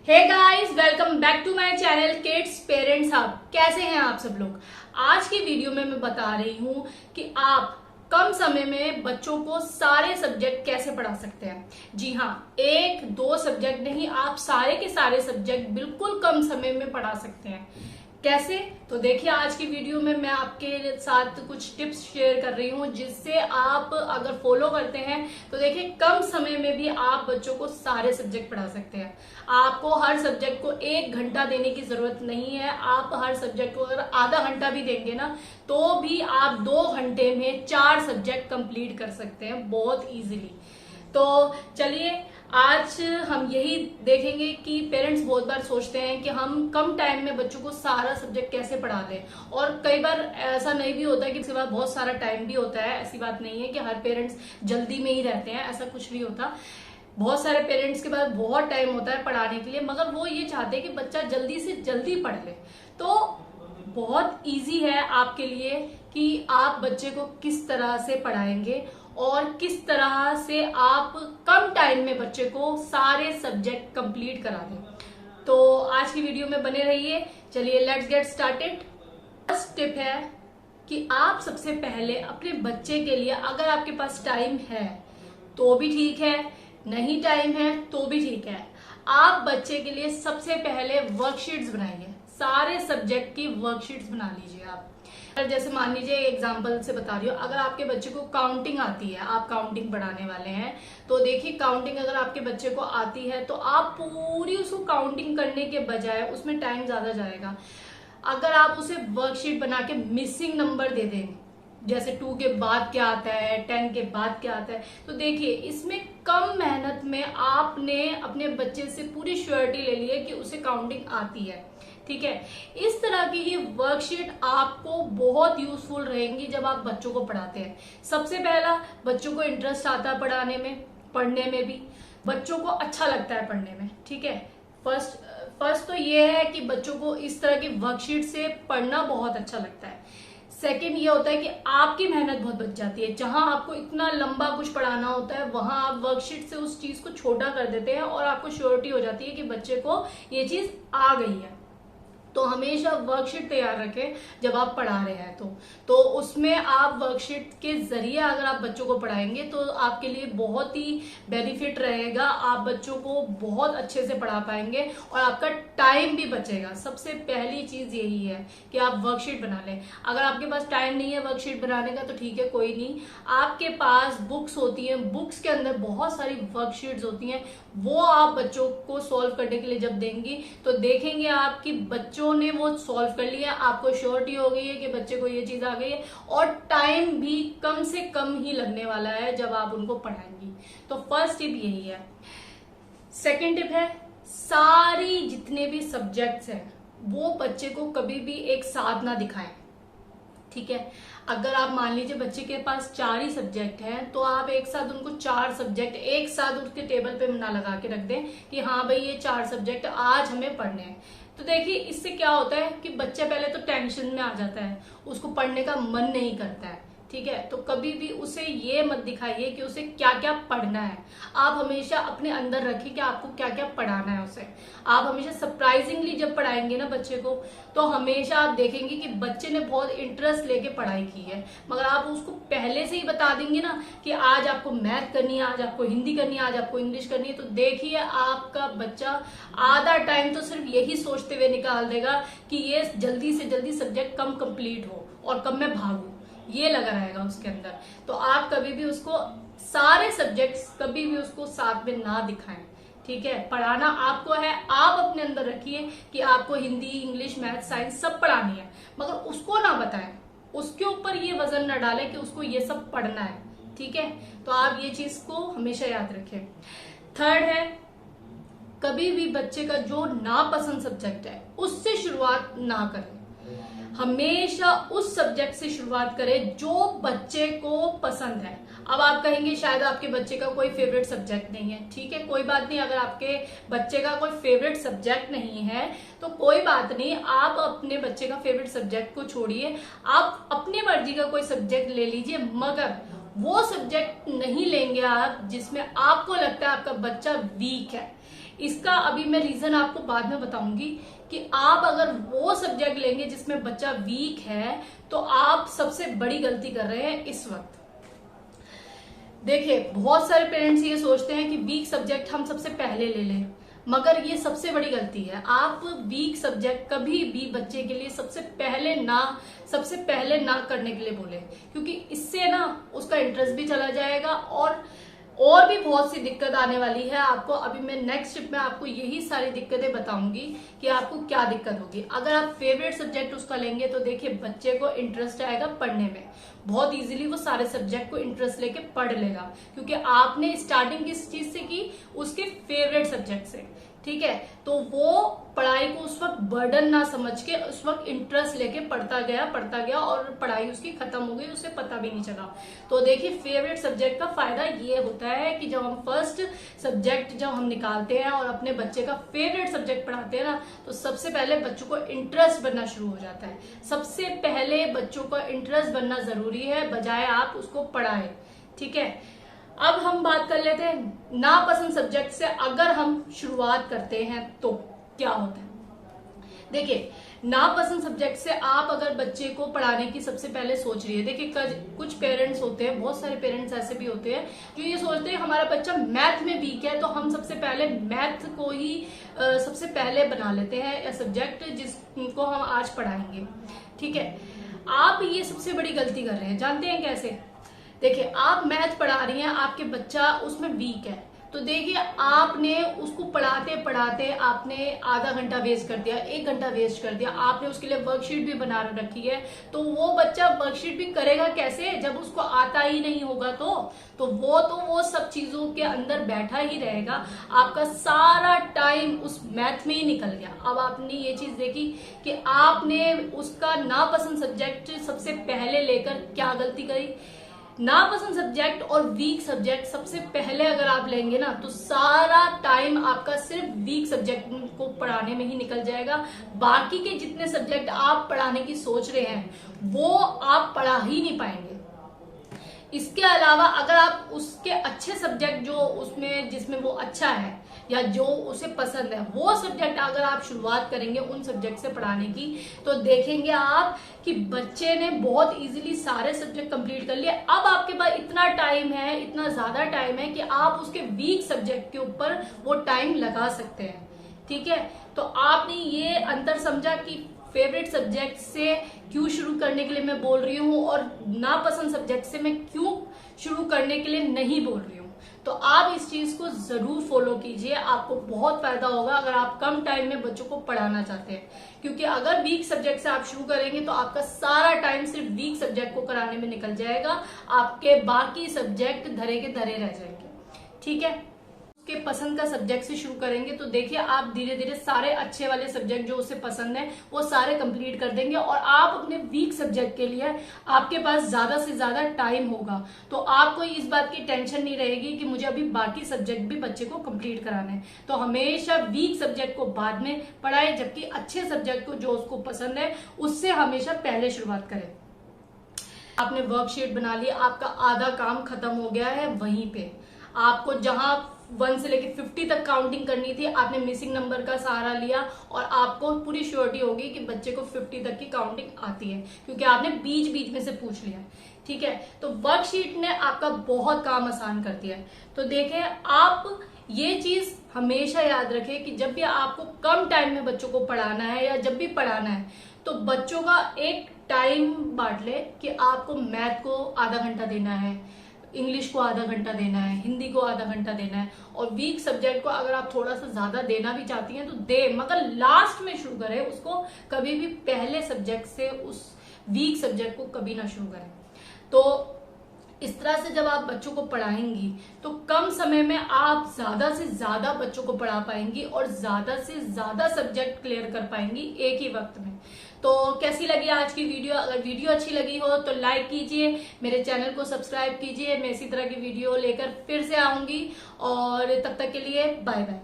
Hey guys, welcome back to my channel kids parents hub. कैसे हैं आप सब लोग। आज की वीडियो में मैं बता रही हूं कि आप कम समय में बच्चों को सारे सब्जेक्ट कैसे पढ़ा सकते हैं। जी हाँ, एक दो सब्जेक्ट नहीं, आप सारे के सारे सब्जेक्ट बिल्कुल कम समय में पढ़ा सकते हैं। कैसे? तो देखिए, आज की वीडियो में मैं आपके साथ कुछ टिप्स शेयर कर रही हूँ, जिससे आप अगर फॉलो करते हैं तो देखिए कम समय में भी आप बच्चों को सारे सब्जेक्ट पढ़ा सकते हैं। आपको हर सब्जेक्ट को 1 घंटा देने की जरूरत नहीं है। आप हर सब्जेक्ट को अगर आधा घंटा भी देंगे ना, तो भी आप 2 घंटे में 4 सब्जेक्ट कंप्लीट कर सकते हैं बहुत इजीली। तो चलिए, आज हम यही देखेंगे कि पेरेंट्स बहुत बार सोचते हैं कि हम कम टाइम में बच्चों को सारा सब्जेक्ट कैसे पढ़ा दें, और कई बार ऐसा नहीं भी होता है कि इसके बाद बहुत सारा टाइम भी होता है। ऐसी बात नहीं है कि हर पेरेंट्स जल्दी में ही रहते हैं, ऐसा कुछ नहीं होता। बहुत सारे पेरेंट्स के पास बहुत टाइम होता है पढ़ाने के लिए, मगर वो ये चाहते हैं कि बच्चा जल्दी से जल्दी पढ़ ले। तो बहुत इजी है आपके लिए कि आप बच्चे को किस तरह से पढ़ाएंगे और किस तरह से आप कम टाइम में बच्चे को सारे सब्जेक्ट कंप्लीट करा दें। तो आज की वीडियो में बने रहिए। चलिए, let's get started. First tip है कि आप सबसे पहले अपने बच्चे के लिए, अगर आपके पास टाइम है तो भी ठीक है, नहीं टाइम है तो भी ठीक है, आप बच्चे के लिए सबसे पहले वर्कशीट्स बनाइए। सारे सब्जेक्ट की वर्कशीट्स बना लीजिए आप। जैसे मान लीजिए, एग्जांपल से बता रही हूँ, अगर आपके बच्चे को काउंटिंग आती है, आप काउंटिंग पढ़ाने वाले हैं, तो देखिए काउंटिंग अगर आपके बच्चे को आती है तो आप पूरी उसको काउंटिंग करने के बजाय उसमें टाइम ज्यादा जाएगा। अगर आप उसे वर्कशीट बना के मिसिंग नंबर दे दें, जैसे 2 के बाद क्या आता है, 10 के बाद क्या आता है, तो देखिए इसमें कम मेहनत में आपने अपने बच्चे से पूरी श्योरिटी ले ली है कि उसे काउंटिंग आती है। ठीक है, इस तरह की ये वर्कशीट आपको बहुत यूजफुल रहेंगी जब आप बच्चों को पढ़ाते हैं। सबसे पहला, बच्चों को इंटरेस्ट आता है पढ़ाने में, पढ़ने में भी बच्चों को अच्छा लगता है पढ़ने में। ठीक है, फर्स्ट तो ये है कि बच्चों को इस तरह की वर्कशीट से पढ़ना बहुत अच्छा लगता है। सेकेंड ये होता है कि आपकी मेहनत बहुत बच जाती है। जहां आपको इतना लंबा कुछ पढ़ाना होता है, वहां आप वर्कशीट से उस चीज को छोटा कर देते हैं और आपको श्योरिटी हो जाती है कि बच्चे को ये चीज आ गई है। तो हमेशा वर्कशीट तैयार रखें जब आप पढ़ा रहे हैं तो उसमें आप वर्कशीट के जरिए अगर आप बच्चों को पढ़ाएंगे तो आपके लिए बहुत ही बेनिफिट रहेगा। आप बच्चों को बहुत अच्छे से पढ़ा पाएंगे और आपका टाइम भी बचेगा। सबसे पहली चीज यही है कि आप वर्कशीट बना लें। अगर आपके पास टाइम नहीं है वर्कशीट बनाने का तो ठीक है, कोई नहीं, आपके पास बुक्स होती हैं, बुक्स के अंदर बहुत सारी वर्कशीट्स होती हैं, वो आप बच्चों को सॉल्व करने के लिए जब देंगी तो देखेंगे आप कि बच्चों ने वो सॉल्व कर लिया, आपको श्योरिटी हो गई है कि बच्चे को ये चीज आ गई है, और टाइम भी कम से कम ही लगने वाला है जब आप उनको पढ़ाएंगी। तो फर्स्ट टिप यही है। सेकेंड टिप है, सारी जितने भी सब्जेक्ट्स हैं वो बच्चे को कभी भी एक साथ ना दिखाएं। ठीक है, अगर आप मान लीजिए बच्चे के पास 4 ही सब्जेक्ट हैं तो आप एक साथ उनको 4 सब्जेक्ट एक साथ उसके टेबल पे ना लगा के रख दें कि हाँ भाई ये 4 सब्जेक्ट आज हमें पढ़ने हैं। तो देखिए इससे क्या होता है कि बच्चा पहले तो टेंशन में आ जाता है, उसको पढ़ने का मन नहीं करता है। ठीक है, तो कभी भी उसे ये मत दिखाइए कि उसे क्या क्या पढ़ना है। आप हमेशा अपने अंदर रखिए कि आपको क्या क्या पढ़ाना है उसे। आप हमेशा सरप्राइजिंगली जब पढ़ाएंगे ना बच्चे को, तो हमेशा आप देखेंगे कि बच्चे ने बहुत इंटरेस्ट लेके पढ़ाई की है। मगर आप उसको पहले से ही बता देंगे ना कि आज आपको मैथ करनी है, आज आपको हिंदी करनी है, आज आपको इंग्लिश करनी है, तो देखिए आपका बच्चा आधा टाइम तो सिर्फ यही सोचते हुए निकाल देगा कि ये जल्दी से जल्दी सब्जेक्ट कम कंप्लीट हो और कब मैं भागू, ये लगा रहेगा उसके अंदर। तो आप कभी भी उसको सारे सब्जेक्ट्स कभी भी उसको साथ में ना दिखाएं। ठीक है, पढ़ाना आपको है, आप अपने अंदर रखिए कि आपको हिंदी, इंग्लिश, मैथ, साइंस सब पढ़ानी है, मगर उसको ना बताएं, उसके ऊपर ये वजन ना डालें कि उसको ये सब पढ़ना है। ठीक है, तो आप ये चीज को हमेशा याद रखें। थर्ड है, कभी भी बच्चे का जो नापसंद सब्जेक्ट है उससे शुरुआत ना करें। हमेशा उस सब्जेक्ट से शुरुआत करें जो बच्चे को पसंद है। अब आप कहेंगे शायद आपके बच्चे का कोई फेवरेट सब्जेक्ट नहीं है। ठीक है, कोई बात नहीं, अगर आपके बच्चे का कोई फेवरेट सब्जेक्ट नहीं है तो कोई बात नहीं, आप अपने बच्चे का फेवरेट सब्जेक्ट को छोड़िए, आप अपनी मर्जी का कोई सब्जेक्ट ले लीजिए, मगर वो सब्जेक्ट नहीं लेंगे आप जिसमें आपको लगता है आपका बच्चा वीक है। इसका अभी मैं रीजन आपको बाद में बताऊंगी कि आप अगर वो सब्जेक्ट लेंगे जिसमें बच्चा वीक है तो आप सबसे बड़ी गलती कर रहे हैं इस वक्त। देखिए, बहुत सारे पेरेंट्स ये सोचते हैं कि वीक सब्जेक्ट हम सबसे पहले ले लें, मगर ये सबसे बड़ी गलती है। आप वीक सब्जेक्ट कभी भी बच्चे के लिए सबसे पहले ना करने के लिए बोले, क्योंकि इससे ना उसका इंटरेस्ट भी चला जाएगा और भी बहुत सी दिक्कत आने वाली है आपको। अभी मैं नेक्स्ट स्टेप में आपको यही सारी दिक्कतें बताऊंगी कि आपको क्या दिक्कत होगी। अगर आप फेवरेट सब्जेक्ट उसका लेंगे तो देखिए बच्चे को इंटरेस्ट आएगा पढ़ने में, बहुत इजीली वो सारे सब्जेक्ट को इंटरेस्ट लेके पढ़ लेगा, क्योंकि आपने स्टार्टिंग किस चीज से की, उसके फेवरेट सब्जेक्ट से। ठीक है, तो वो पढ़ाई को उस वक्त बर्डन ना समझ के उस वक्त इंटरेस्ट लेके पढ़ता गया और पढ़ाई उसकी खत्म हो गई, उसे पता भी नहीं चला। तो देखिए, फेवरेट सब्जेक्ट का फायदा ये होता है कि जब हम फर्स्ट सब्जेक्ट जब हम निकालते हैं और अपने बच्चे का फेवरेट सब्जेक्ट पढ़ाते हैं ना, तो सबसे पहले बच्चों को इंटरेस्ट बनना शुरू हो जाता है। सबसे पहले बच्चों का इंटरेस्ट बनना जरूरी है, बजाय आप उसको पढ़ाए। ठीक है, अब हम बात कर लेते हैं नापसंद सब्जेक्ट से अगर हम शुरुआत करते हैं तो क्या होता है। देखिए, नापसंद सब्जेक्ट से आप अगर बच्चे को पढ़ाने की सबसे पहले सोच रही है, देखिए कुछ पेरेंट्स होते हैं, बहुत सारे पेरेंट्स ऐसे भी होते हैं जो ये सोचते हैं हमारा बच्चा मैथ में वीक है तो हम सबसे पहले मैथ को ही सबसे पहले बना लेते हैं सब्जेक्ट जिसको हम आज पढ़ाएंगे। ठीक है, आप ये सबसे बड़ी गलती कर रहे हैं। जानते हैं कैसे? देखिए, आप मैथ पढ़ा रही हैं, आपके बच्चा उसमें वीक है, तो देखिए आपने उसको पढ़ाते पढ़ाते आपने आधा घंटा वेस्ट कर दिया, 1 घंटा वेस्ट कर दिया, आपने उसके लिए वर्कशीट भी बना रखी है, तो वो बच्चा वर्कशीट भी करेगा कैसे जब उसको आता ही नहीं होगा। तो वो सब चीजों के अंदर बैठा ही रहेगा, आपका सारा टाइम उस मैथ में ही निकल गया। अब आपने ये चीज देखी कि आपने उसका नापसंद सब्जेक्ट सबसे पहले लेकर क्या गलती करी। नापसंद सब्जेक्ट और वीक सब्जेक्ट सबसे पहले अगर आप लेंगे ना, तो सारा टाइम आपका सिर्फ वीक सब्जेक्ट को पढ़ाने में ही निकल जाएगा। बाकी के जितने सब्जेक्ट आप पढ़ाने की सोच रहे हैं वो आप पढ़ा ही नहीं पाएंगे। इसके अलावा अगर आप उसके अच्छे सब्जेक्ट जो उसमें जिसमें वो अच्छा है या जो उसे पसंद है वो सब्जेक्ट अगर आप शुरुआत करेंगे उन सब्जेक्ट से पढ़ाने की, तो देखेंगे आप कि बच्चे ने बहुत इजीली सारे सब्जेक्ट कंप्लीट कर लिए। अब आपके पास इतना टाइम है, इतना ज्यादा टाइम है कि आप उसके वीक सब्जेक्ट के ऊपर वो टाइम लगा सकते हैं। ठीक है, तो आपने ये अंतर समझा कि फेवरेट सब्जेक्ट से क्यों शुरू करने के लिए मैं बोल रही हूँ और नापसंद सब्जेक्ट से मैं क्यों शुरू करने के लिए नहीं बोल रही हूँ। तो आप इस चीज को जरूर फॉलो कीजिए, आपको बहुत फायदा होगा अगर आप कम टाइम में बच्चों को पढ़ाना चाहते हैं। क्योंकि अगर वीक सब्जेक्ट से आप शुरू करेंगे तो आपका सारा टाइम सिर्फ वीक सब्जेक्ट को कराने में निकल जाएगा, आपके बाकी सब्जेक्ट धरे के धरे रह जाएंगे। ठीक है, के पसंद का सब्जेक्ट से शुरू करेंगे तो देखिए आप धीरे धीरे सारे अच्छे वाले सब्जेक्ट जो उसे पसंद है वो सारे कंप्लीट कर देंगे और आप अपने वीक सब्जेक्ट के लिए आपके पास ज्यादा से ज्यादा टाइम होगा। तो आपको इस बात की टेंशन नहीं रहेगी कि मुझे अभी बाकी सब्जेक्ट भी बच्चे को कंप्लीट कराने हैं। तो हमेशा वीक सब्जेक्ट को बाद में पढ़ाए, जबकि अच्छे सब्जेक्ट को जो उसको पसंद है उससे हमेशा पहले शुरुआत करें। आपने वर्कशीट बना ली, आपका आधा काम खत्म हो गया है। वहीं पे आपको जहां 1 से लेकर 50 तक काउंटिंग करनी थी, आपने मिसिंग नंबर का सहारा लिया और आपको पूरी श्योरिटी होगी कि बच्चे को 50 तक की काउंटिंग आती है, क्योंकि आपने बीच बीच में से पूछ लिया। ठीक है, तो वर्कशीट ने आपका बहुत काम आसान कर दिया है। तो देखें, आप ये चीज हमेशा याद रखें कि जब भी आपको कम टाइम में बच्चों को पढ़ाना है या जब भी पढ़ाना है तो बच्चों का एक टाइम बांट ले कि आपको मैथ को आधा घंटा देना है, इंग्लिश को आधा घंटा देना है, हिंदी को आधा घंटा देना है, और वीक सब्जेक्ट को अगर आप थोड़ा सा ज्यादा देना भी चाहती हैं तो दे, मगर लास्ट में शुरू करें उसको। कभी भी पहले सब्जेक्ट से उस वीक सब्जेक्ट को कभी ना शुरू करें। तो इस तरह से जब आप बच्चों को पढ़ाएंगी तो कम समय में आप ज्यादा से ज्यादा बच्चों को पढ़ा पाएंगी और ज्यादा से ज्यादा सब्जेक्ट क्लियर कर पाएंगी एक ही वक्त में। तो कैसी लगी आज की वीडियो? अगर वीडियो अच्छी लगी हो तो लाइक कीजिए, मेरे चैनल को सब्सक्राइब कीजिए। मैं इसी तरह की वीडियो लेकर फिर से आऊंगी और तब तक के लिए बाय बाय।